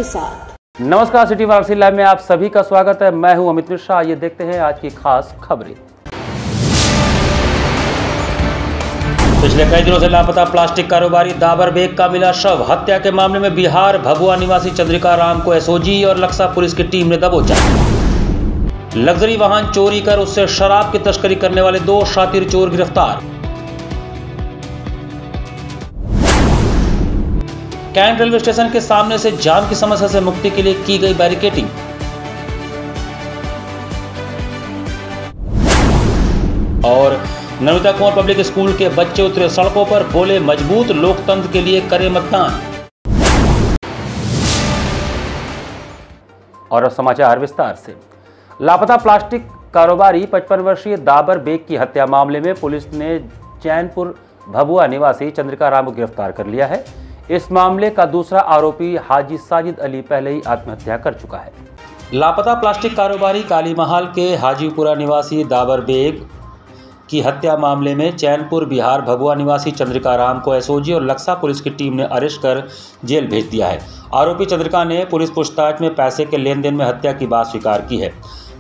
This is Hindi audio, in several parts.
के साथ। नमस्कार, सिटी वाराणसी लाइव में आप सभी का स्वागत है। मैं हूं अमित मिश्रा। ये देखते हैं आज की खास खबरें। पिछले कई दिनों से लापता प्लास्टिक कारोबारी दाबर बेग का मिला शव। हत्या के मामले में बिहार भभुआ निवासी चंद्रिका राम को एसओजी और लक्सा पुलिस की टीम ने दबोचा। लग्जरी वाहन चोरी कर उससे शराब की तस्करी करने वाले 2 शातिर चोर गिरफ्तार। कैंट रेलवे स्टेशन के सामने से जाम की समस्या से मुक्ति के लिए की गई बैरिकेडिंग। और नमिता कुंवर पब्लिक स्कूल के बच्चे उतरे सड़कों पर, बोले मजबूत लोकतंत्र के लिए करें मतदान। और अब समाचार विस्तार से। लापता प्लास्टिक कारोबारी 55 वर्षीय दाबर बेग की हत्या मामले में पुलिस ने चैनपुर भभुआ निवासी चंद्रिका राम को गिरफ्तार कर लिया है। इस मामले का दूसरा आरोपी हाजी साजिद अली पहले ही आत्महत्या कर चुका है। लापता प्लास्टिक कारोबारी कालीमहाल के हाजीपुरा निवासी दाबर बेग की हत्या मामले में चैनपुर बिहार भभुआ निवासी चंद्रिका राम को एसओजी और लक्सा पुलिस की टीम ने अरेस्ट कर जेल भेज दिया है। आरोपी चंद्रिका ने पुलिस पूछताछ में पैसे के लेन देन में हत्या की बात स्वीकार की है।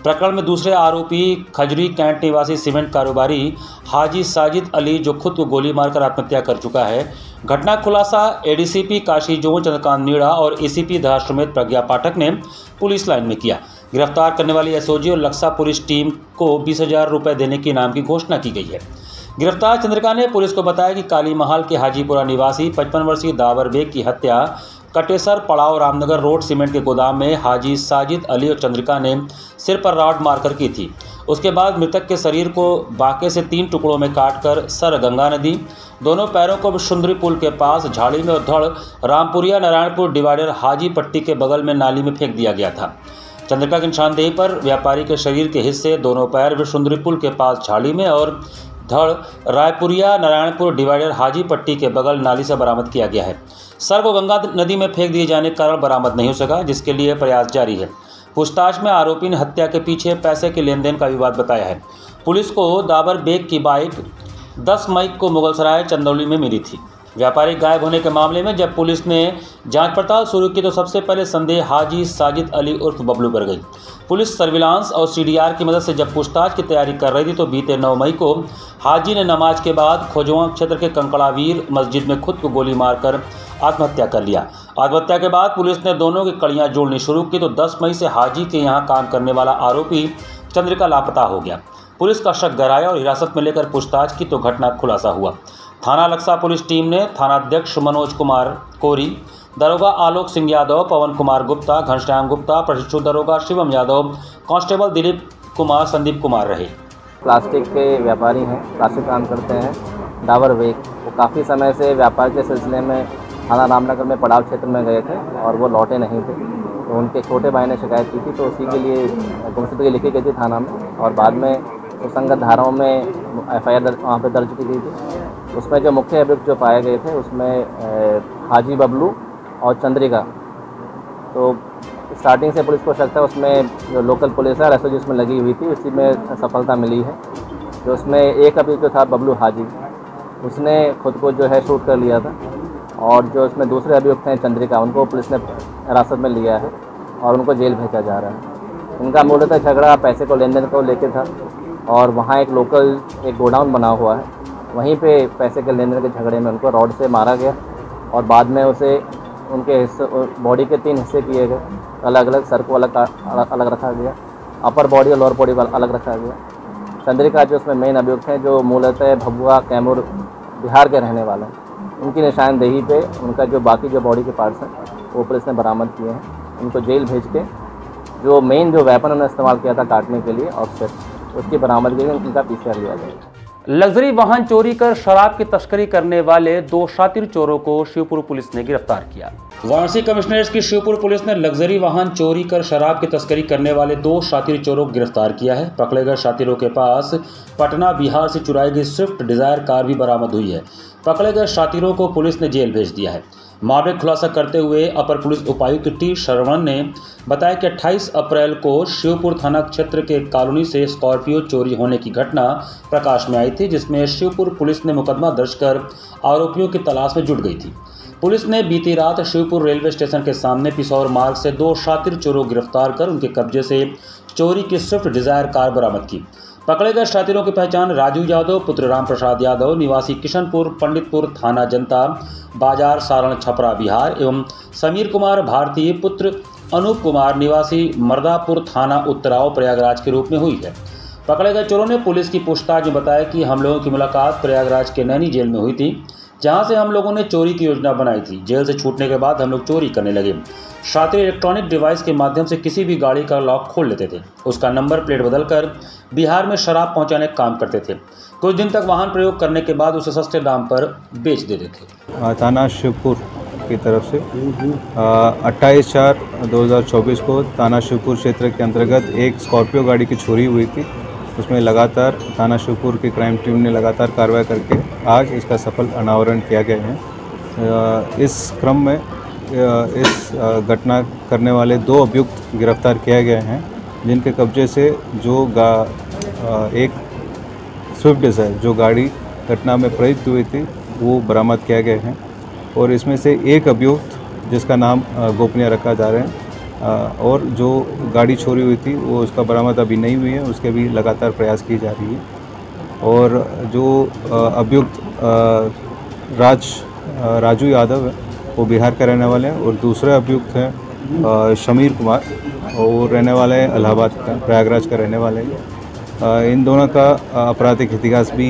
प्रकरण में दूसरे आरोपी खजरी कैंट निवासी सीमेंट कारोबारी हाजी साजिद अली, जो खुद को गोली मारकर आत्महत्या कर चुका है। घटना खुलासा एडीसीपी काशी जोन चंद्रकांत मीणा और एसीपी धाश्रमेत प्रज्ञा पाठक ने पुलिस लाइन में किया। गिरफ्तार करने वाली एसओजी और लक्सा पुलिस टीम को 20,000 रुपये देने की इनाम की घोषणा की गई है। गिरफ्तार चंद्रिका ने पुलिस को बताया कि कालीमहाल के हाजीपुरा निवासी 55 वर्षीय दाबर बेग की हत्या कटेसर पड़ाव रामनगर रोड सीमेंट के गोदाम में हाजी साजिद अली और चंद्रिका ने सिर पर राड मारकर की थी। उसके बाद मृतक के शरीर को बांके से 3 टुकड़ों में काटकर सर गंगा नदी, दोनों पैरों को सुंदरी पुल के पास झाड़ी में और धड़ रामपुरिया नारायणपुर डिवाइडर हाजी पट्टी के बगल में नाली में फेंक दिया गया था। चंद्रिका की निशानदेही पर व्यापारी के शरीर के हिस्से, दोनों पैर विशुंदरी पुल के पास झाड़ी में और धड़ रायपुरिया नारायणपुर डिवाइडर हाजी पट्टी के बगल नाली से बरामद किया गया है। सर को गंगा नदी में फेंक दिए जाने के कारण बरामद नहीं हो सका, जिसके लिए प्रयास जारी है। पूछताछ में आरोपी ने हत्या के पीछे पैसे के लेन देन का विवाद बताया है। पुलिस को दाबर बेग की बाइक 10 मई को मुगलसराय चंदौली में मिली थी। व्यापारी गायब होने के मामले में जब पुलिस ने जांच पड़ताल शुरू की तो सबसे पहले संदेह हाजी साजिद अली उर्फ बबलू पर गई। पुलिस सर्विलांस और सीडीआर की मदद से जब पूछताछ की तैयारी कर रही थी तो बीते 9 मई को हाजी ने नमाज के बाद खोजवा क्षेत्र के कंकड़ावीर मस्जिद में खुद को गोली मारकर आत्महत्या कर लिया। आत्महत्या के बाद पुलिस ने दोनों की कड़ियां जोड़नी शुरू की तो 10 मई से हाजी के यहां काम करने वाला आरोपी चंद्रिका लापता हो गया। पुलिस का शक गहराया और हिरासत में लेकर पूछताछ की तो घटना खुलासा हुआ। थाना लक्सा पुलिस टीम ने थानाध्यक्ष मनोज कुमार कोरी, दरोगा आलोक सिंह यादव, पवन कुमार गुप्ता, घनश्याम गुप्ता, प्रशिक्षु दरोगा शिवम यादव, कांस्टेबल दिलीप कुमार, संदीप कुमार रहे। प्लास्टिक के व्यापारी हैं, प्लास्टिक काम करते हैं दाबर बेग। वो काफ़ी समय से व्यापार के सिलसिले में थाना रामनगर में पड़ाव क्षेत्र में गए थे और वो लौटे नहीं थे। तो उनके छोटे भाई ने शिकायत की थी तो उसी के लिए गुमशुदगी लिखी गई थी थाना में और बाद में सुसंगत धाराओं में एफआईआर वहाँ पर दर्ज की गई थी। उसमें जो मुख्य अभियुक्त जो पाए गए थे उसमें हाजी बबलू और चंद्रिका। तो स्टार्टिंग से पुलिस को शक था, उसमें जो लोकल पुलिस है एसओजी उसमें लगी हुई थी, उसी में सफलता मिली है। जो उसमें एक अभियुक्त जो था बबलू हाजी, उसने खुद को जो है शूट कर लिया था और जो उसमें दूसरे अभियुक्त हैं चंद्रिका, उनको पुलिस ने हिरासत में लिया है और उनको जेल भेजा जा रहा है। इनका मूलतः झगड़ा पैसे को लेन देन को लेकर था और वहाँ एक लोकल एक गोडाउन बना हुआ है, वहीं पे पैसे के लेन देन के झगड़े में उनको रॉड से मारा गया और बाद में उसे उनके हिस्से बॉडी के 3 हिस्से किए गए, अलग अलग। सर को अलग रखा गया, अपर बॉडी और लोअर बॉडी को अलग रखा गया। चंद्रिका जो उसमें मेन अभियुक्त हैं, जो मूलतः भभुआ कैमूर बिहार के रहने वाले हैं, उनकी निशानदेही पे उनका जो बाकी जो बॉडी के पार्ट्स हैं वो पुलिस ने बरामद किए हैं। उनको जेल भेज के जो मेन जो वेपन उन्होंने इस्तेमाल किया था काटने के लिए ऑफसेट, उसकी बरामदगी में उनका पीछा लिया गया। लग्जरी वाहन चोरी कर शराब की तस्करी करने वाले 2 शातिर चोरों को शिवपुर पुलिस ने गिरफ्तार किया। वाराणसी कमिश्नरेट की शिवपुर पुलिस ने लग्जरी वाहन चोरी कर शराब की तस्करी करने वाले 2 शातिर चोरों को गिरफ्तार किया है। पकड़े गए शातिरों के पास पटना बिहार से चुराई गई स्विफ्ट डिजायर कार भी बरामद हुई है। पकड़े गए शातिरों को पुलिस ने जेल भेज दिया है। मामले का खुलासा करते हुए अपर पुलिस उपायुक्त टी शरवण ने बताया कि 28 अप्रैल को शिवपुर थाना क्षेत्र के कॉलोनी से स्कॉर्पियो चोरी होने की घटना प्रकाश में आई थी, जिसमें शिवपुर पुलिस ने मुकदमा दर्ज कर आरोपियों की तलाश में जुट गई थी। पुलिस ने बीती रात शिवपुर रेलवे स्टेशन के सामने पिसौर मार्ग से 2 शातिर चोरों को गिरफ्तार कर उनके कब्जे से चोरी की स्विफ्ट डिजायर कार बरामद की। पकड़े गए शातिरों की पहचान राजू यादव पुत्र राम प्रसाद यादव निवासी किशनपुर पंडितपुर थाना जनता बाजार सारण छपरा बिहार एवं समीर कुमार भारतीय पुत्र अनूप कुमार निवासी मर्दापुर थाना उत्तराव प्रयागराज के रूप में हुई है। पकड़े गए चोरों ने पुलिस की पूछताछ में बताया कि हम लोगों की मुलाकात प्रयागराज के नैनी जेल में हुई थी, जहां से हम लोगों ने चोरी की योजना बनाई थी। जेल से छूटने के बाद हम लोग चोरी करने लगे। शातिर इलेक्ट्रॉनिक डिवाइस के माध्यम से किसी भी गाड़ी का लॉक खोल लेते थे, उसका नंबर प्लेट बदलकर बिहार में शराब पहुंचाने का काम करते थे। कुछ दिन तक वाहन प्रयोग करने के बाद उसे सस्ते दाम पर बेच देते थे। थाना शिवपुर की तरफ से 28/4/2024 को थाना शिवपुर क्षेत्र के अंतर्गत एक स्कॉर्पियो गाड़ी की चोरी हुई थी। उसमें लगातार थाना शिवपुर की क्राइम टीम ने लगातार कार्रवाई करके आज इसका सफल अनावरण किया गया है। इस क्रम में इस घटना करने वाले 2 अभियुक्त गिरफ्तार किए गए हैं, जिनके कब्जे से जो एक स्विफ्ट डिज़ायर जो गाड़ी घटना में प्रयुक्त हुई थी वो बरामद किया गया है। और इसमें से एक अभियुक्त जिसका नाम गोपनीय रखा जा रहा है और जो गाड़ी चोरी हुई थी वो उसका बरामद अभी नहीं हुई है, उसके भी लगातार प्रयास की जा रही है। और जो अभियुक्त राजू यादव है वो बिहार का रहने वाले हैं और दूसरा अभियुक्त है समीर कुमार और रहने वाले हैं इलाहाबाद का, प्रयागराज का रहने वाले हैं। इन दोनों का आपराधिक इतिहास भी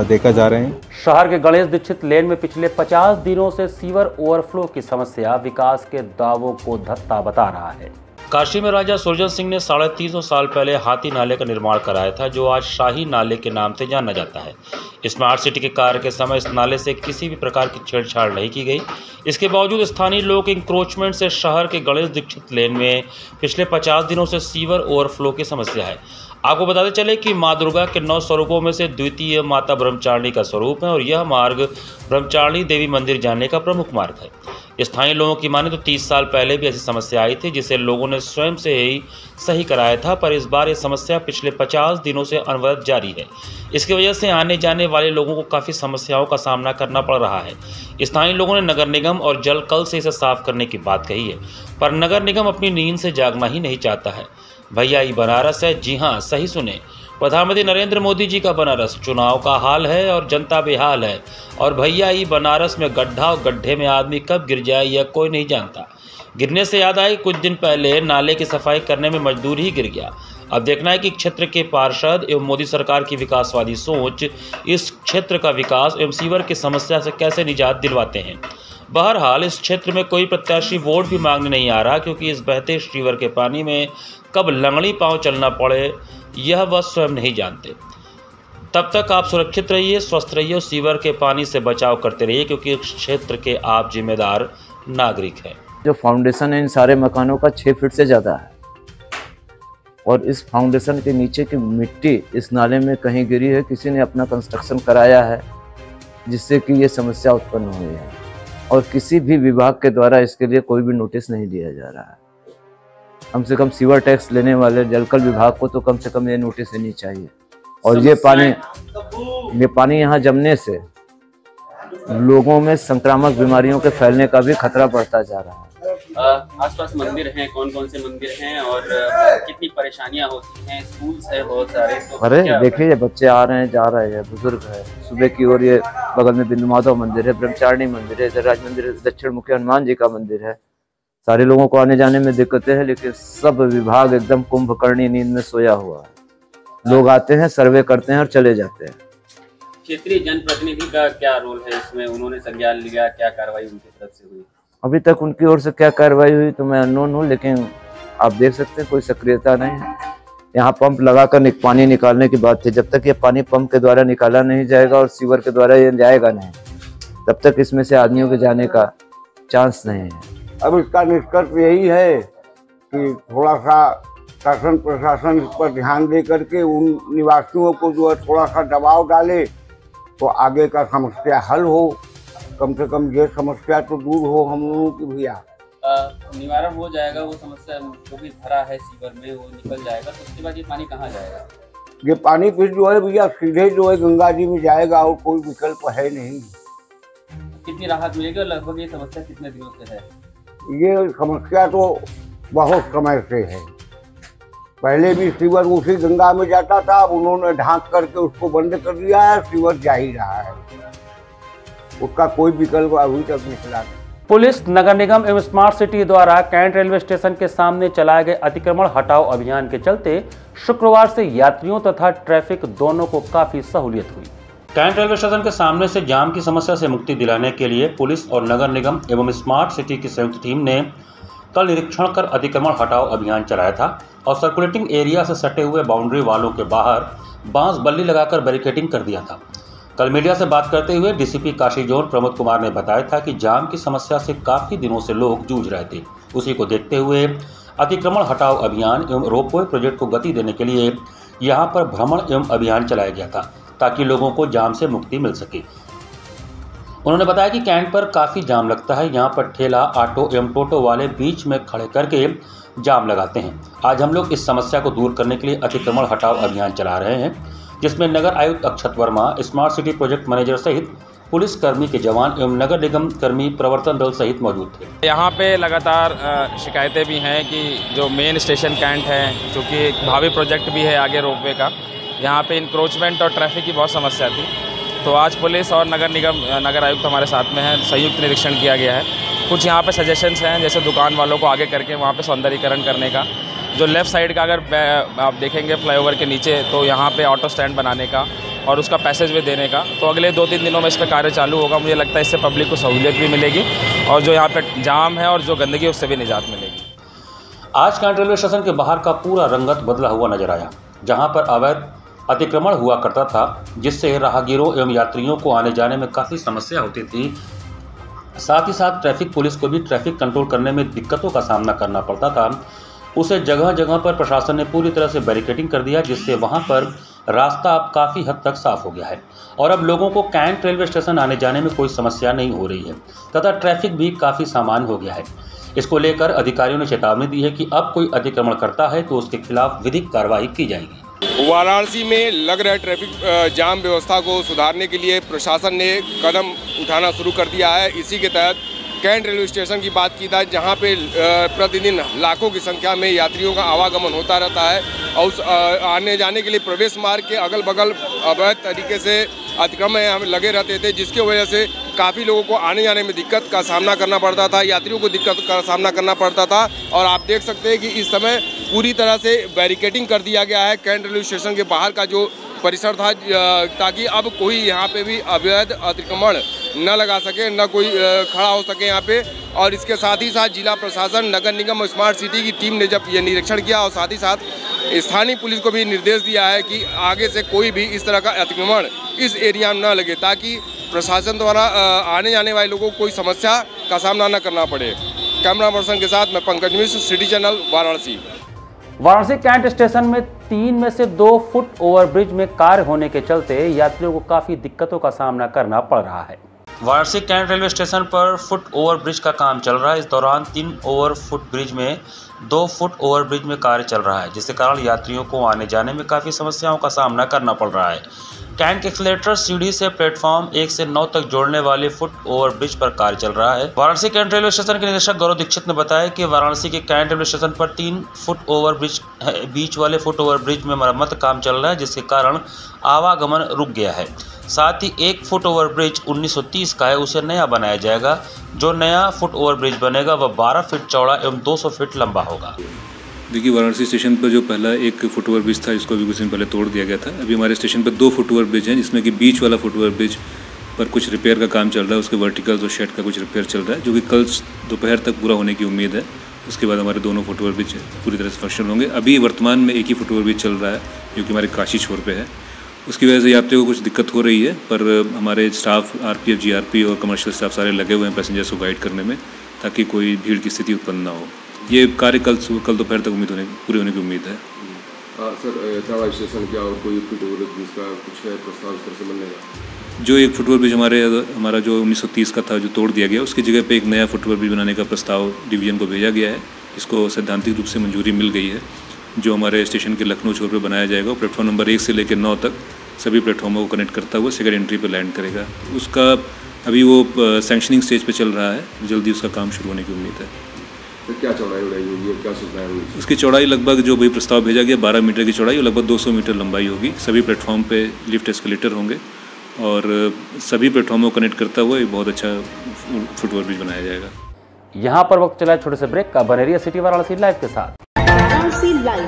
देखा जा रहे हैं। शहर के गणेश दीक्षित लेन में पिछले 50 दिनों से सीवर ओवरफ्लो की समस्या विकास के दावों को धत्ता बता रहा है। काशी में राजा सुरजन सिंह ने 350 साल पहले हाथी नाले का निर्माण कराया था, जो आज शाही नाले के नाम से जाना जाता है। स्मार्ट सिटी के कार्य के समय इस नाले से किसी भी प्रकार की छेड़छाड़ नहीं की गई। इसके बावजूद स्थानीय लोग इंक्रोचमेंट से शहर के गणेश दीक्षित लेन में पिछले 50 दिनों से सीवर ओवरफ्लो की समस्या है। आपको बताते चले कि माँ दुर्गा के 9 स्वरूपों में से द्वितीय माता ब्रह्मचारिणी का स्वरूप है और यह मार्ग ब्रह्मचारिणी देवी मंदिर जाने का प्रमुख मार्ग है। स्थानीय लोगों की माने तो 30 साल पहले भी ऐसी समस्या आई थी, जिसे लोगों ने स्वयं से ही सही कराया था, पर इस बार ये समस्या पिछले 50 दिनों से अनवरत जारी है। इसकी वजह से आने जाने वाले लोगों को काफ़ी समस्याओं का सामना करना पड़ रहा है। स्थानीय लोगों ने नगर निगम और जल कल से इसे साफ करने की बात कही है, पर नगर निगम अपनी नींद से जागना ही नहीं चाहता है। भैया ये बनारस है, जी हाँ सही सुने, प्रधानमंत्री नरेंद्र मोदी जी का बनारस। चुनाव का हाल है और जनता बेहाल है, और भैया ये बनारस में गड्ढा और गड्ढे में आदमी कब गिर जाए यह कोई नहीं जानता। गिरने से याद आई, कुछ दिन पहले नाले की सफाई करने में मजदूर ही गिर गया। अब देखना है कि क्षेत्र के पार्षद एवं मोदी सरकार की विकासवादी सोच इस क्षेत्र का विकास एवं सीवर की समस्या से कैसे निजात दिलवाते हैं। बहरहाल इस क्षेत्र में कोई प्रत्याशी वोट भी मांगने नहीं आ रहा, क्योंकि इस बहते सीवर के पानी में कब लंगड़ी पांव चलना पड़े यह वह स्वयं नहीं जानते। तब तक आप सुरक्षित रहिए, स्वस्थ रहिए और सीवर के पानी से बचाव करते रहिए, क्योंकि इस क्षेत्र के आप जिम्मेदार नागरिक हैं। जो फाउंडेशन है इन सारे मकानों का 6 फीट से ज़्यादा है, और इस फाउंडेशन के नीचे की मिट्टी इस नाले में कहीं गिरी है। किसी ने अपना कंस्ट्रक्शन कराया है, जिससे कि ये समस्या उत्पन्न हुई है, और किसी भी विभाग के द्वारा इसके लिए कोई भी नोटिस नहीं दिया जा रहा है। कम से कम सीवर टैक्स लेने वाले जलकल विभाग को तो कम से कम ये नोटिस देनी चाहिए। और ये पानी यहाँ जमने से लोगों में संक्रामक बीमारियों के फैलने का भी खतरा बढ़ता जा रहा है। आसपास मंदिर हैं, कौन कौन से मंदिर हैं और कितनी परेशानियां होती हैं? स्कूल्स है बहुत सारे, तो अरे देखिए बच्चे आ रहे हैं जा रहे हैं, बुजुर्ग है। सुबह की ओर ये बगल में बिंदु माधव मंदिर है, ब्रह्मचारिणी मंदिर है, इधर मंदिर है, दक्षिण मुखी हनुमान जी का मंदिर है। सारे लोगों को आने जाने में दिक्कतें हैं, लेकिन सब विभाग एकदम कुंभकर्णी नींद में सोया हुआ है। लोग आते हैं, सर्वे करते हैं और चले जाते हैं। क्षेत्रीय जनप्रतिनिधि का क्या रोल है इसमें? उन्होंने संज्ञान लिया, क्या कार्रवाई उनकी तरफ से हुई? अभी तक उनकी ओर से क्या कार्रवाई हुई तो मैं अननोन हूँ, लेकिन आप देख सकते हैं कोई सक्रियता नहीं है। यहाँ पंप लगाकर पानी निकालने की बात थी। जब तक ये पानी पंप के द्वारा निकाला नहीं जाएगा और सीवर के द्वारा ये जाएगा नहीं, तब तक इसमें से आदमियों के जाने का चांस नहीं है। अब इसका निष्कर्ष यही है कि थोड़ा सा शासन प्रशासन इस पर ध्यान दे करके उन निवासियों को जो है थोड़ा सा दबाव डाले, तो आगे का समस्या हल हो। कम से कम ये समस्या तो दूर हो हम लोगों की भैया। निवारण हो जाएगा, वो समस्या जो भी भरा है सीवर में वो निकल जाएगा, तो उसके बाद ये पानी कहाँ जाएगा? ये पानी फिर जो है भैया सीधे जो है गंगा जी में जाएगा, और कोई विकल्प है नहीं। कितनी राहत मिलेगी और लगभग ये समस्या कितने दिनों से है? ये समस्या तो बहुत समय से है। पहले भी सीवर उसी गंगा में जाता था, अब उन्होंने ढांक करके उसको बंद कर दिया है, सीवर जा ही रहा है, उसका कोई विकल्प अभी तक निकला नहीं। पुलिस, नगर निगम एवं स्मार्ट सिटी द्वारा कैंट रेलवे स्टेशन के सामने चलाए गए अतिक्रमण हटाओ अभियान के चलते शुक्रवार से यात्रियों तथा ट्रैफिक दोनों को काफी सहूलियत हुई। कैंट रेलवे स्टेशन के सामने से जाम की समस्या से मुक्ति दिलाने के लिए पुलिस और नगर निगम एवं स्मार्ट सिटी की संयुक्त टीम ने कल निरीक्षण कर अतिक्रमण हटाओ अभियान चलाया था और सर्कुलेटिंग एरिया से सटे हुए बाउंड्री वालों के बाहर बांस बल्ली लगाकर बैरिकेडिंग कर दिया था। कल मीडिया से बात करते हुए डीसीपी काशी जोन प्रमोद कुमार ने बताया था कि जाम की समस्या से काफ़ी दिनों से लोग जूझ रहे थे। उसी को देखते हुए अतिक्रमण हटाओ अभियान एवं रोपवे प्रोजेक्ट को गति देने के लिए यहां पर भ्रमण एवं अभियान चलाया गया था ताकि लोगों को जाम से मुक्ति मिल सके। उन्होंने बताया कि कैंट पर काफ़ी जाम लगता है, यहाँ पर ठेला, ऑटो एवं टोटो वाले बीच में खड़े करके जाम लगाते हैं। आज हम लोग इस समस्या को दूर करने के लिए अतिक्रमण हटाओ अभियान चला रहे हैं, जिसमें नगर आयुक्त Akshat Varma, smart city project manager सहित पुलिस कर्मी के जवान एवं नगर निगम कर्मी प्रवर्तन दल सहित मौजूद थे। यहाँ पे लगातार शिकायतें भी हैं कि जो मेन स्टेशन कैंट है, चूँकि एक भावी प्रोजेक्ट भी है आगे रोपवे का, यहाँ पे इंक्रोचमेंट और ट्रैफिक की बहुत समस्या थी। तो आज पुलिस और नगर निगम, नगर आयुक्त हमारे साथ में हैं, संयुक्त निरीक्षण किया गया है। कुछ यहाँ पे सजेशंस हैं, जैसे दुकान वालों को आगे करके वहाँ पे सौंदर्यीकरण करने का, जो लेफ़्ट साइड का अगर आप देखेंगे फ्लाईओवर के नीचे, तो यहाँ पे ऑटो स्टैंड बनाने का और उसका पैसेज वे देने का। तो अगले 2-3 दिनों में इस पर कार्य चालू होगा। मुझे लगता है इससे पब्लिक को सहूलियत भी मिलेगी और जो यहाँ पे जाम है और जो गंदगी है उससे भी निजात मिलेगी। आज कैंट रेलवे स्टेशन के बाहर का पूरा रंगत बदला हुआ नजर आया, जहाँ पर अवैध अतिक्रमण हुआ करता था, जिससे राहगीरों एवं यात्रियों को आने जाने में काफ़ी समस्या होती थी। साथ ही साथ ट्रैफिक पुलिस को भी ट्रैफिक कंट्रोल करने में दिक्कतों का सामना करना पड़ता था। उसे जगह जगह पर प्रशासन ने पूरी तरह से बैरिकेडिंग कर दिया, जिससे वहां पर रास्ता अब काफ़ी हद तक साफ हो गया है और अब लोगों को कैंट रेलवे स्टेशन आने जाने में कोई समस्या नहीं हो रही है तथा ट्रैफिक भी काफ़ी सामान्य हो गया है। इसको लेकर अधिकारियों ने चेतावनी दी है कि अब कोई अतिक्रमण करता है तो उसके खिलाफ विधिक कार्रवाई की जाएगी। वाराणसी में लग रहे ट्रैफिक जाम व्यवस्था को सुधारने के लिए प्रशासन ने कदम उठाना शुरू कर दिया है। इसी के तहत कैंट रेलवे स्टेशन की बात की जाए, जहाँ पे प्रतिदिन लाखों की संख्या में यात्रियों का आवागमन होता रहता है और उस आने जाने के लिए प्रवेश मार्ग के अगल बगल अवैध तरीके से अतिक्रमण लगे रहते थे, जिसकी वजह से काफ़ी लोगों को आने जाने में दिक्कत का सामना करना पड़ता था, यात्रियों को दिक्कत का सामना करना पड़ता था। और आप देख सकते हैं कि इस समय पूरी तरह से बैरिकेडिंग कर दिया गया है कैंट रेलवे स्टेशन के बाहर का जो परिसर था, ताकि अब कोई यहाँ पे भी अवैध अतिक्रमण न लगा सके, न कोई खड़ा हो सके यहाँ पे। और इसके साथ ही साथ जिला प्रशासन, नगर निगम और स्मार्ट सिटी की टीम ने जब ये निरीक्षण किया और साथ ही साथ स्थानीय पुलिस को भी निर्देश दिया है कि आगे से कोई भी इस तरह का अतिक्रमण इस एरिया में न लगे, ताकि प्रशासन द्वारा आने जाने वाले लोगों को कोई समस्या का सामना न करना पड़े। कैमरा पर्सन के साथ मैं Pankaj Mishra, city channel, Varanasi. Varanasi cantt station में 3 में से 2 फुट ओवरब्रिज में कार्य होने के चलते यात्रियों को काफ़ी दिक्कतों का सामना करना पड़ रहा है। वाराणसी कैंट रेलवे स्टेशन पर फुट ओवर ब्रिज का काम चल रहा है। इस दौरान 3 ओवर फुट ब्रिज में 2 फुट ओवर ब्रिज में कार्य चल रहा है, जिसके कारण यात्रियों को आने जाने में काफ़ी समस्याओं का सामना करना पड़ रहा है। कैंट एक्सीलरेटर सीढ़ी से प्लेटफॉर्म 1 से 9 तक जोड़ने वाले फुट ओवर ब्रिज पर कार्य चल रहा है। वाराणसी कैंट रेलवे स्टेशन के निदेशक गौरव दीक्षित ने बताया कि वाराणसी के कैंट रेलवे स्टेशन पर 3 फुट ओवर ब्रिज बीच वाले फुट ओवर ब्रिज में मरम्मत काम चल रहा है, जिसके कारण आवागमन रुक गया है। साथ ही 1 फुट ओवर ब्रिज 1930 का है, उसे नया बनाया जाएगा। जो नया फुट ओवर ब्रिज बनेगा वह 12 फीट चौड़ा एवं 200 फीट लंबा होगा। देखिए, वाराणसी स्टेशन पर जो पहला 1 फुट ओवर ब्रिज था, इसको अभी कुछ दिन पहले तोड़ दिया गया था। अभी हमारे स्टेशन पर 2 फुट ओवर ब्रिज हैं, जिसमें कि बीच वाला फुट ओवर ब्रिज पर कुछ रिपेयर का काम चल रहा है। उसके वर्टिकल्स और शेड का कुछ रिपेयर चल रहा है, जो कि कल दोपहर तक पूरा होने की उम्मीद है। उसके बाद हमारे दोनों फुट ओवर ब्रिज पूरी तरह से फंक्शनल होंगे। अभी वर्तमान में 1 ही फुट ओवर ब्रिज चल रहा है, जो कि हमारे काशी छोर पर है। उसकी वजह से यात्रियों को कुछ दिक्कत हो रही है, पर हमारे स्टाफ, आरपीएफ, जीआरपी और कमर्शियल स्टाफ सारे लगे हुए हैं पैसेंजर्स को गाइड करने में, ताकि कोई भीड़ की स्थिति उत्पन्न ना हो। ये कार्य कल दोपहर तक पूरी होने की उम्मीद है। सर, क्या स्टेशन क्या और कोई फुट ओवर ब्रिज का कुछ है प्रस्ताव इस तरह से बनने का? जो 1 फुट ओवर ब्रिज हमारा जो 1930 का था, जो तोड़ दिया गया, उसकी जगह पे एक नया फुट ओवर ब्रिज बनाने का प्रस्ताव डिवीजन को भेजा गया है। इसको सैद्धांतिक रूप से मंजूरी मिल गई है, जो हमारे स्टेशन के लखनऊ छोर पर बनाया जाएगा। प्लेटफॉर्म नंबर 1 से लेकर 9 तक सभी प्लेटफॉर्मों को कनेक्ट करता हुआ सेकंड एंट्री पर लैंड करेगा। उसका अभी वो सैंक्शनिंग स्टेज पे चल रहा है, जल्दी उसका काम शुरू होने की उम्मीद है। तो क्या चौड़ाई उड़ाई होगी, क्या सुविधाएं होगी? उसकी चौड़ाई लगभग जो भी प्रस्ताव भेजा गया 12 मीटर की चौड़ाई और लगभग 200 मीटर लंबाई होगी। सभी प्लेटफॉर्म पे लिफ्ट एस्केलेटर होंगे और सभी प्लेटफॉर्मों को कनेक्ट करता हुआ एक बहुत अच्छा फुटओवर ब्रिज बनाया जाएगा। यहाँ पर वक्त चला छोटे से ब्रेक का। बने रहिए सिटी वाराणसी लाइव के साथ। वाराणसी लाइव,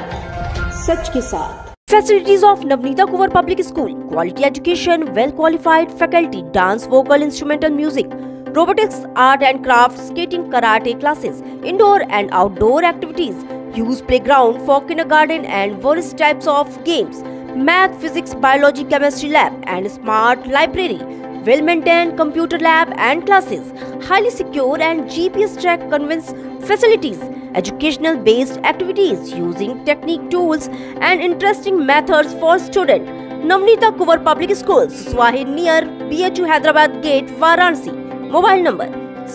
सच के साथ। Facilities of Navneeta Kuvar Public School: quality education, well qualified faculty, dance, vocal, instrumental music, robotics, art and crafts, skating, karate classes, indoor and outdoor activities, use playground for kindergarten and various types of games, math, physics, biology, chemistry lab and smart library, well maintained computer lab and classes, highly secure and GPS track conveyance facilities, educational based activities using technique tools and interesting methods for students. Navneeta Kuvar Public Schools, Swahi near BHU Hyderabad Gate, Varanasi. Mobile number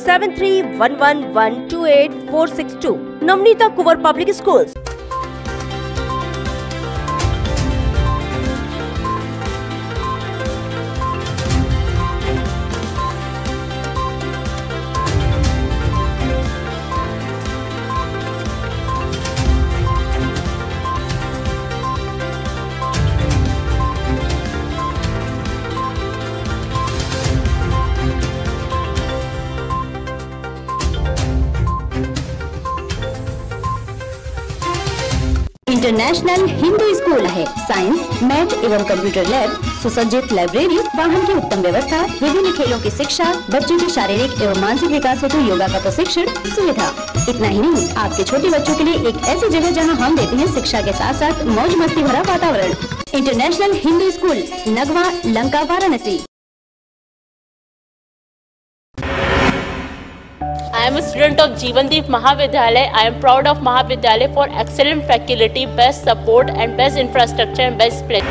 7311128462. Navneeta Kuvar Public Schools. International Hindu school है। साइंस, मैथ एवं कंप्यूटर लैब, सुसज्जित लाइब्रेरी, वाहन की उत्तम व्यवस्था, विभिन्न खेलों की शिक्षा, बच्चों के शारीरिक एवं मानसिक विकास हेतु योगा का प्रशिक्षण सुविधा। इतना ही नहीं, आपके छोटे बच्चों के लिए एक ऐसी जगह जहां हम देते हैं शिक्षा के साथ साथ मौज मस्ती भरा वातावरण। International Hindu school, Nagwa, Lanka, Varanasi. I am a student of Jeevandeep Mahavidyalaya. I am proud of Mahavidyalaya for excellent faculty, best support and best infrastructure and best place.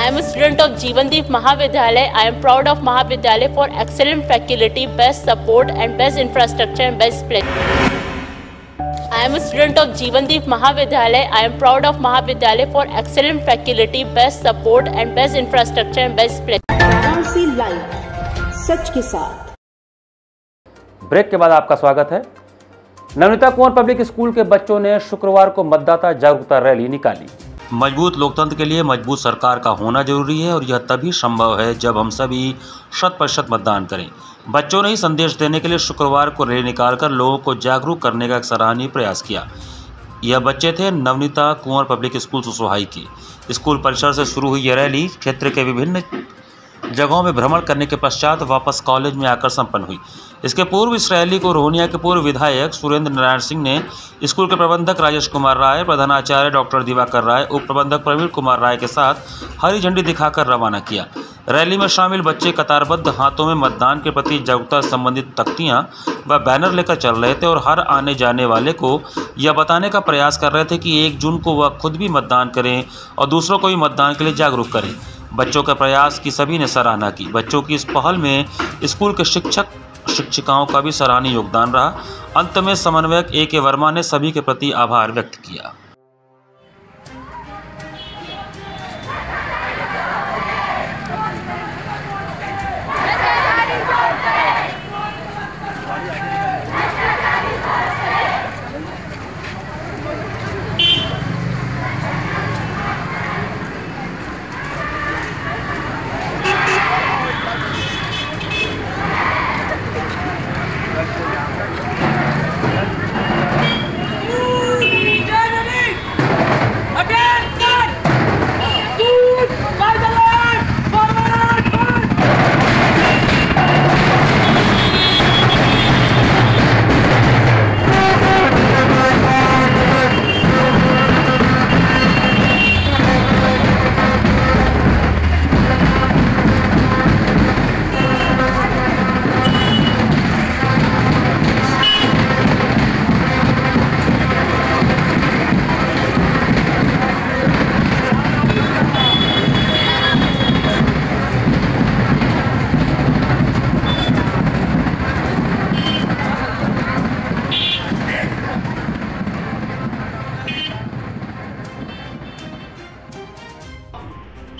I am a student of Jeevandeep Mahavidyalaya. I am proud of Mahavidyalaya for excellent faculty, best support and best infrastructure and best place. I am a student of Jeevandeep Mahavidyalaya. I am proud of Mahavidyalaya for excellent faculty, best support and best infrastructure and best place. Varanasi live, सच के साथ। ब्रेक के बाद आपका स्वागत है। नवनीता कुंवर पब्लिक स्कूल के बच्चों ने शुक्रवार को मतदाता जागरूकता रैली निकाली। मजबूत लोकतंत्र के लिए मजबूत सरकार का होना जरूरी है और यह तभी संभव है जब हम सभी 100% मतदान करें। बच्चों ने ही संदेश देने के लिए शुक्रवार को रैली निकालकर लोगों को जागरूक करने का एक सराहनीय प्रयास किया। यह बच्चे थे नवनीता कुंवर पब्लिक स्कूल सुसवाही की। स्कूल परिसर से शुरू हुई यह रैली क्षेत्र के विभिन्न जगहों में भ्रमण करने के पश्चात वापस कॉलेज में आकर संपन्न हुई। इसके पूर्व इस रैली को रोहनिया के पूर्व विधायक सुरेंद्र नारायण सिंह ने स्कूल के प्रबंधक राजेश कुमार राय, प्रधानाचार्य डॉक्टर दिवाकर राय, उप प्रबंधक प्रवीण कुमार राय के साथ हरी झंडी दिखाकर रवाना किया। रैली में शामिल बच्चे कतारबद्ध हाथों में मतदान के प्रति जागरूकता संबंधित तख्तियां व बैनर लेकर चल रहे थे और हर आने जाने वाले को यह बताने का प्रयास कर रहे थे कि 1 जून को वह खुद भी मतदान करें और दूसरों को भी मतदान के लिए जागरूक करें। बच्चों के प्रयास की सभी ने सराहना की। बच्चों की इस पहल में स्कूल के शिक्षक शिक्षिकाओं का भी सराहनीय योगदान रहा। अंत में समन्वयक A.K. वर्मा ने सभी के प्रति आभार व्यक्त किया।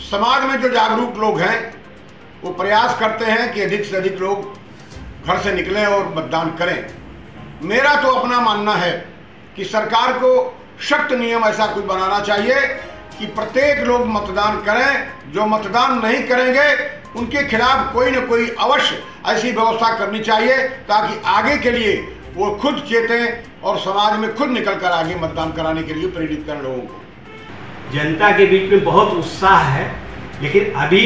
समाज में जो जागरूक लोग हैं वो प्रयास करते हैं कि अधिक से अधिक लोग घर से निकलें और मतदान करें। मेरा तो अपना मानना है कि सरकार को सख्त नियम ऐसा कुछ बनाना चाहिए कि प्रत्येक लोग मतदान करें। जो मतदान नहीं करेंगे उनके खिलाफ कोई न कोई अवश्य ऐसी व्यवस्था करनी चाहिए ताकि आगे के लिए वो खुद चेतें और समाज में खुद निकलकर आगे मतदान कराने के लिए प्रेरित करें लोगों को। जनता के बीच में बहुत उत्साह है, लेकिन अभी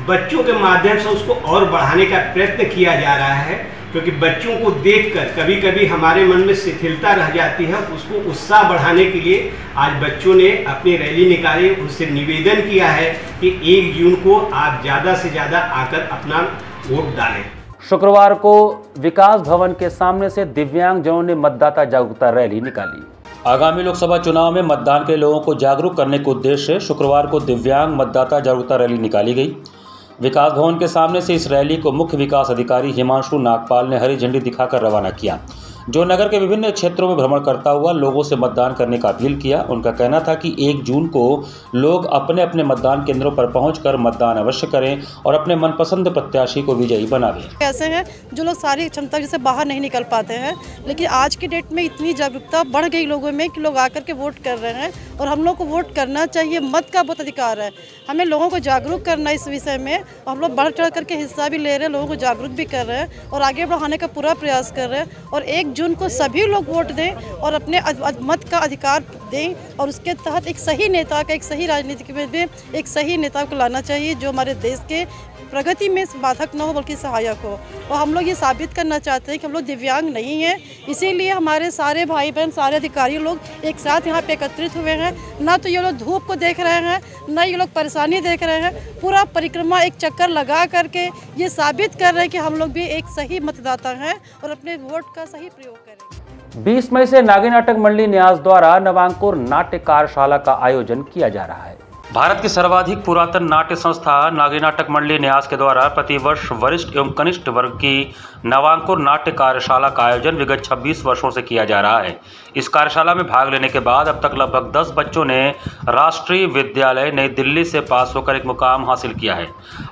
बच्चों के माध्यम से उसको और बढ़ाने का प्रयत्न किया जा रहा है, क्योंकि बच्चों को देखकर कभी कभी हमारे मन में शिथिलता रह जाती है। उसको उत्साह बढ़ाने के लिए आज बच्चों ने अपनी रैली निकाली, उनसे निवेदन किया है कि 1 जून को आप ज़्यादा से ज़्यादा आकर अपना वोट डालें। शुक्रवार को विकास भवन के सामने से दिव्यांगजनों ने मतदाता जागरूकता रैली निकाली। आगामी लोकसभा चुनाव में मतदान के लोगों को जागरूक करने के उद्देश्य से शुक्रवार को दिव्यांग मतदाता जागरूकता रैली निकाली गई। विकास भवन के सामने से इस रैली को मुख्य विकास अधिकारी हिमांशु नागपाल ने हरी झंडी दिखाकर रवाना किया, जो नगर के विभिन्न क्षेत्रों में भ्रमण करता हुआ लोगों से मतदान करने का अपील किया। उनका कहना था कि 1 जून को लोग अपने अपने मतदान केंद्रों पर पहुंचकर मतदान अवश्य करें और अपने मनपसंद प्रत्याशी को विजयी बनावें। ऐसे हैं जो लोग सारी क्षमता से बाहर नहीं निकल पाते हैं, लेकिन आज के डेट में इतनी जागरूकता बढ़ गई लोगों में कि लोग आकर के वोट कर रहे हैं और हम लोग को वोट करना चाहिए। मत का बहुत अधिकार है, हमें लोगों को जागरूक करना इस विषय में। हम लोग बढ़ चढ़ करके हिस्सा भी ले रहे हैं, लोगों को जागरूक भी कर रहे हैं और आगे बढ़ाने का पूरा प्रयास कर रहे हैं। और 1 जून को सभी लोग वोट दें और अपने मत का अधिकार दें और उसके तहत एक सही नेता का, एक सही राजनीति में भी एक सही नेता को लाना चाहिए जो हमारे देश के प्रगति में बाधक न हो बल्कि सहायक हो। और हम लोग ये साबित करना चाहते हैं कि हम लोग दिव्यांग नहीं हैं, इसीलिए हमारे सारे भाई बहन, सारे अधिकारी लोग एक साथ यहाँ पे एकत्रित हुए हैं। ना तो ये लोग धूप को देख रहे हैं, ना ये लोग परेशानी देख रहे हैं, पूरा परिक्रमा एक चक्कर लगा करके ये साबित कर रहे हैं कि हम लोग भी एक सही मतदाता हैं और अपने वोट का सही प्रयोग करें। 20 मई से नागी नाटक मंडली न्यास द्वारा नवांकुर नाट्य कार्यशाला का आयोजन किया जा रहा है। भारत की सर्वाधिक पुरातन नाट्य संस्था नागी नाटक मंडली न्यास के द्वारा प्रतिवर्ष वरिष्ठ एवं कनिष्ठ वर्ग की नवांकुर नाट्य कार्यशाला का आयोजन विगत 26 वर्षों से किया जा रहा है। इस कार्यशाला में भाग लेने के बाद अब तक लगभग 10 बच्चों ने राष्ट्रीय विद्यालय नई दिल्ली से पास होकर एक मुकाम हासिल किया है।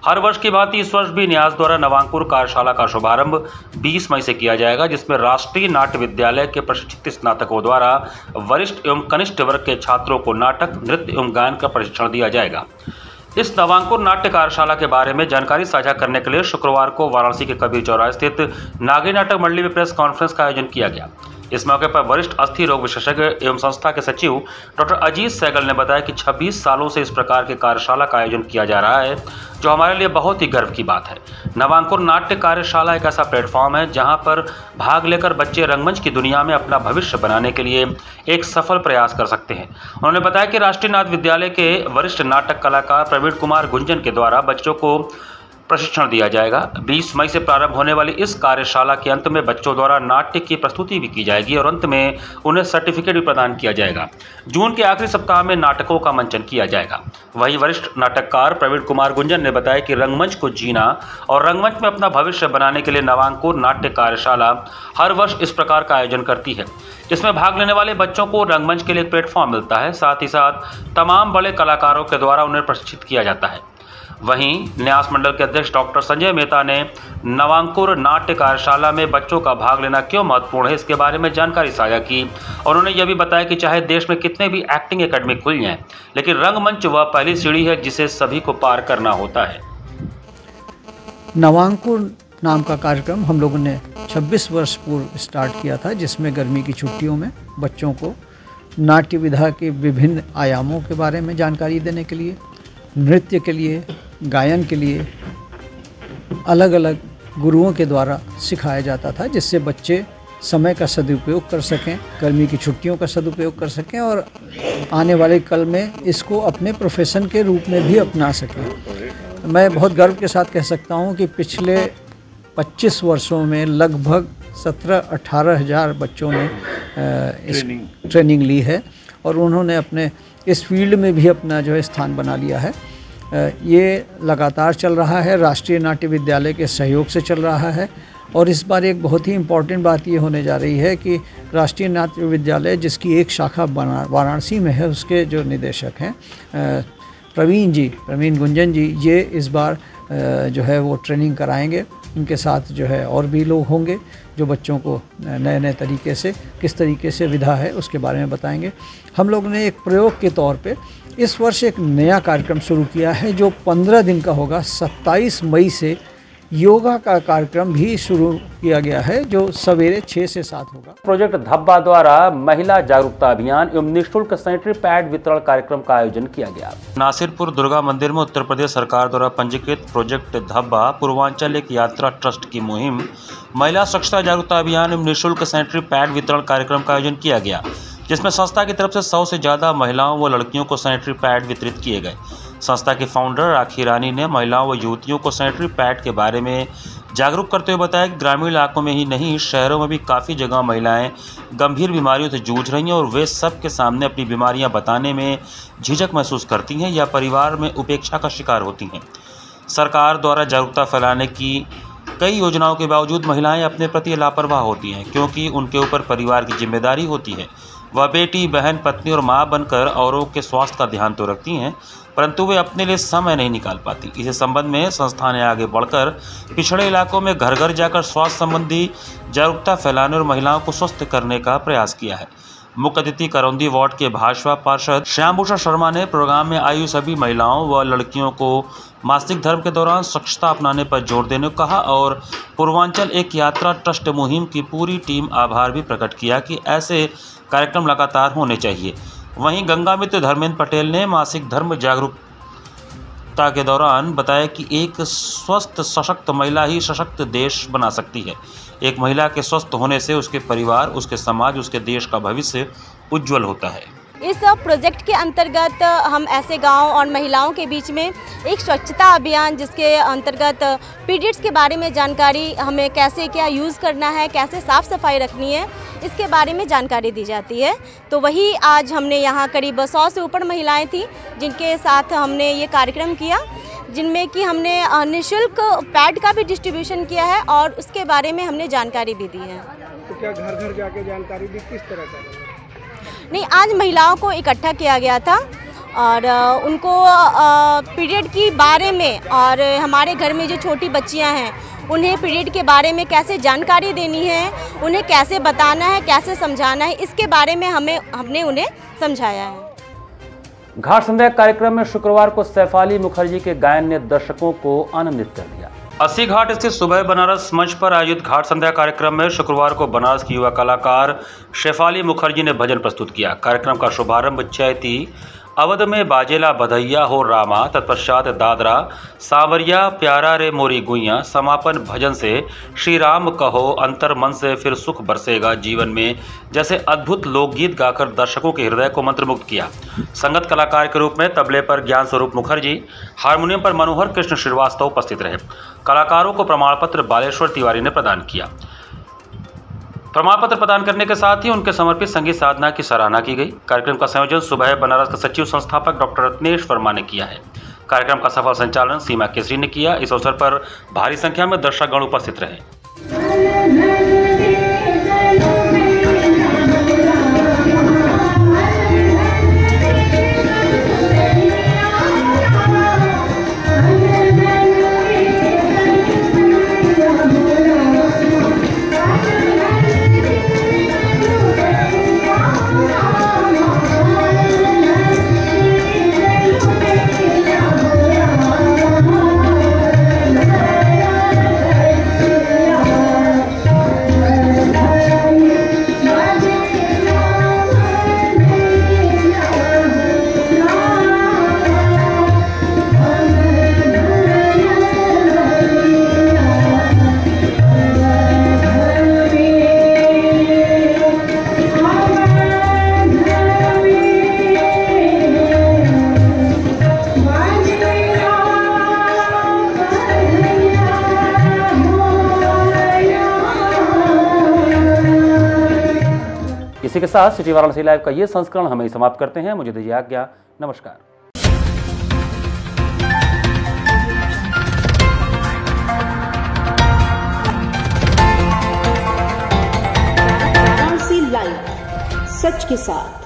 हर वर्ष की भांति इस वर्ष भी न्यास द्वारा नवांकुर कार्यशाला का शुभारंभ 20 मई से किया जाएगा, जिसमें राष्ट्रीय नाट्य विद्यालय के प्रशिक्षित स्नातकों द्वारा वरिष्ठ एवं कनिष्ठ वर्ग के छात्रों को नाटक, नृत्य एवं गायन का प्रशिक्षण दिया जाएगा। इस नवांकुर नाट्य कार्यशाला के बारे में जानकारी साझा करने के लिए शुक्रवार को वाराणसी के कबीर चौराहे स्थित नागी नाटक मंडली में प्रेस कॉन्फ्रेंस का आयोजन किया गया। इस मौके पर वरिष्ठ अस्थि रोग विशेषज्ञ एवं संस्था के सचिव डॉक्टर अजीत सहगल ने बताया कि 26 सालों से इस प्रकार के कार्यशाला का आयोजन किया जा रहा है, जो हमारे लिए बहुत ही गर्व की बात है। नवांकुर नाट्य कार्यशाला एक ऐसा प्लेटफॉर्म है जहां पर भाग लेकर बच्चे रंगमंच की दुनिया में अपना भविष्य बनाने के लिए एक सफल प्रयास कर सकते हैं। उन्होंने बताया कि राष्ट्रीय नाट्य विद्यालय के वरिष्ठ नाटक कलाकार प्रवीण कुमार गुंजन के द्वारा बच्चों को प्रशिक्षण दिया जाएगा। 20 मई से प्रारंभ होने वाली इस कार्यशाला के अंत में बच्चों द्वारा नाट्य की प्रस्तुति भी की जाएगी और अंत में उन्हें सर्टिफिकेट भी प्रदान किया जाएगा। जून के आखिरी सप्ताह में नाटकों का मंचन किया जाएगा। वहीं वरिष्ठ नाटककार प्रवीण कुमार गुंजन ने बताया कि रंगमंच को जीना और रंगमंच में अपना भविष्य बनाने के लिए नवांकुर नाट्य कार्यशाला हर वर्ष इस प्रकार का आयोजन करती है। इसमें भाग लेने वाले बच्चों को रंगमंच के लिए एक प्लेटफॉर्म मिलता है, साथ ही साथ तमाम बड़े कलाकारों के द्वारा उन्हें प्रशिक्षित किया जाता है। वहीं न्यास मंडल के अध्यक्ष डॉक्टर संजय मेहता ने नवांकुर नाट्य कार्यशाला में बच्चों का भाग लेना क्यों महत्वपूर्ण है, इसके बारे में जानकारी साझा की। और उन्होंने यह भी बताया कि चाहे देश में कितने भी एक्टिंग एकेडमी खुल जाएं, लेकिन रंगमंच वह पहली सीढ़ी है जिसे सभी को पार करना होता है। नवांकुर नाम का कार्यक्रम हम लोगों ने 26 वर्ष पूर्व स्टार्ट किया था, जिसमें गर्मी की छुट्टियों में बच्चों को नाट्य विधा के विभिन्न आयामों के बारे में जानकारी देने के लिए, नृत्य के लिए, गायन के लिए अलग अलग गुरुओं के द्वारा सिखाया जाता था, जिससे बच्चे समय का सदुपयोग कर सकें, गर्मी की छुट्टियों का सदुपयोग कर सकें और आने वाले कल में इसको अपने प्रोफेशन के रूप में भी अपना सकें। मैं बहुत गर्व के साथ कह सकता हूं कि पिछले 25 वर्षों में लगभग 17-18 हज़ार बच्चों ने इस ट्रेनिंग ली है और उन्होंने अपने इस फील्ड में भी अपना जो है स्थान बना लिया है। ये लगातार चल रहा है, राष्ट्रीय नाट्य विद्यालय के सहयोग से चल रहा है। और इस बार एक बहुत ही इम्पॉर्टेंट बात ये होने जा रही है कि राष्ट्रीय नाट्य विद्यालय, जिसकी एक शाखा वाराणसी में है, उसके जो निदेशक हैं प्रवीण गुंजन जी, ये इस बार जो है वो ट्रेनिंग कराएंगे। उनके साथ जो है और भी लोग होंगे जो बच्चों को नए नए तरीके से, किस तरीके से विधा है उसके बारे में बताएंगे। हम लोग ने एक प्रयोग के तौर पे इस वर्ष एक नया कार्यक्रम शुरू किया है जो 15 दिन का होगा। 27 मई से योगा का कार्यक्रम भी शुरू किया गया है जो सवेरे 6 से 7 होगा। प्रोजेक्ट धब्बा द्वारा महिला जागरूकता अभियान एवं निःशुल्क सैनिटरी पैड वितरण कार्यक्रम का आयोजन किया गया। नासिरपुर दुर्गा मंदिर में उत्तर प्रदेश सरकार द्वारा पंजीकृत प्रोजेक्ट धब्बा पूर्वांचल एक यात्रा ट्रस्ट की मुहिम महिला स्वच्छता जागरूकता अभियान एवं निःशुल्क सैनिटरी पैड वितरण कार्यक्रम का आयोजन किया गया, जिसमें संस्था की तरफ से 100 से ज़्यादा महिलाओं व लड़कियों को सैनिटरी पैड वितरित किए गए। संस्था के फाउंडर राखी रानी ने महिलाओं व युवतियों को सैनिटरी पैड के बारे में जागरूक करते हुए बताया कि ग्रामीण इलाकों में ही नहीं, शहरों में भी काफ़ी जगह महिलाएं गंभीर बीमारियों से जूझ रही हैं और वे सबके सामने अपनी बीमारियां बताने में झिझक महसूस करती हैं या परिवार में उपेक्षा का शिकार होती हैं। सरकार द्वारा जागरूकता फैलाने की कई योजनाओं के बावजूद महिलाएं अपने प्रति लापरवाह होती हैं, क्योंकि उनके ऊपर परिवार की जिम्मेदारी होती है। वह बेटी, बहन, पत्नी और माँ बनकर औरों के स्वास्थ्य का ध्यान तो रखती हैं, परंतु वे अपने लिए समय नहीं निकाल पाती। इस संबंध में संस्था ने आगे बढ़कर पिछड़े इलाकों में घर घर जाकर स्वास्थ्य संबंधी जागरूकता फैलाने और महिलाओं को स्वस्थ करने का प्रयास किया है। मुख्य अतिथि करौंदी वार्ड के भाजपा पार्षद श्यामभूषण शर्मा ने प्रोग्राम में आई सभी महिलाओं व लड़कियों को मासिक धर्म के दौरान स्वच्छता अपनाने पर जोर देने को कहा और पूर्वांचल एक यात्रा ट्रस्ट मुहिम की पूरी टीम आभार भी प्रकट किया कि ऐसे कार्यक्रम लगातार होने चाहिए। वहीं गंगा मित्र धर्मेंद्र पटेल ने मासिक धर्म जागरूकता के दौरान बताया कि एक स्वस्थ सशक्त महिला ही सशक्त देश बना सकती है। एक महिला के स्वस्थ होने से उसके परिवार, उसके समाज, उसके देश का भविष्य उज्जवल होता है। इस प्रोजेक्ट के अंतर्गत हम ऐसे गांव और महिलाओं के बीच में एक स्वच्छता अभियान, जिसके अंतर्गत पीरियड्स के बारे में जानकारी, हमें कैसे क्या यूज़ करना है, कैसे साफ़ सफाई रखनी है, इसके बारे में जानकारी दी जाती है। तो वही आज हमने यहाँ करीब 100 से ऊपर महिलाएं थी जिनके साथ हमने ये कार्यक्रम किया, जिनमें कि हमने निःशुल्क पैड का भी डिस्ट्रीब्यूशन किया है और उसके बारे में हमने जानकारी भी दी है। तो क्या घर घर जाके जानकारी दी, किस तरह का? नहीं, आज महिलाओं को इकट्ठा किया गया था और उनको पीरियड के बारे में और हमारे घर में जो छोटी बच्चियां हैं उन्हें पीरियड के बारे में कैसे जानकारी देनी है, उन्हें कैसे बताना है, कैसे समझाना है, इसके बारे में हमने उन्हें समझाया है। घाट संध्या कार्यक्रम में शुक्रवार को सैफाली मुखर्जी के गायन ने दर्शकों को आनंदित कर दिया। 80 घाट स्थित सुबह बनारस मंच पर आयोजित घाट संध्या कार्यक्रम में शुक्रवार को बनारस की युवा कलाकार शेफाली मुखर्जी ने भजन प्रस्तुत किया। कार्यक्रम का शुभारंभ चैती अवध में बाजेला बधैया हो रामा, तत्पश्चात दादरा सांवरिया प्यारा रे मोरी गुइया, समापन भजन से श्री राम कहो अंतर मन से फिर सुख बरसेगा जीवन में जैसे अद्भुत लोकगीत गाकर दर्शकों के हृदय को मंत्रमुग्ध किया। संगत कलाकार के रूप में तबले पर ज्ञान स्वरूप मुखर्जी, हारमोनियम पर मनोहर कृष्ण श्रीवास्तव उपस्थित रहे। कलाकारों को प्रमाण पत्र बालेश्वर तिवारी ने प्रदान किया। प्रमाण पत्र प्रदान करने के साथ ही उनके समर्पित संगीत साधना की सराहना की गई। कार्यक्रम का संयोजन सुबह बनारस के सचिव संस्थापक डॉक्टर रत्नेश वर्मा ने किया है। कार्यक्रम का सफल संचालन सीमा केसरी ने किया। इस अवसर पर भारी संख्या में दर्शकगण उपस्थित रहे। इसी के साथ सिटी वाराणसी लाइव का ये संस्करण हमें समाप्त करते हैं। मुझे दीजिए आज्ञा। नमस्कार। वाराणसी लाइव, सच के साथ।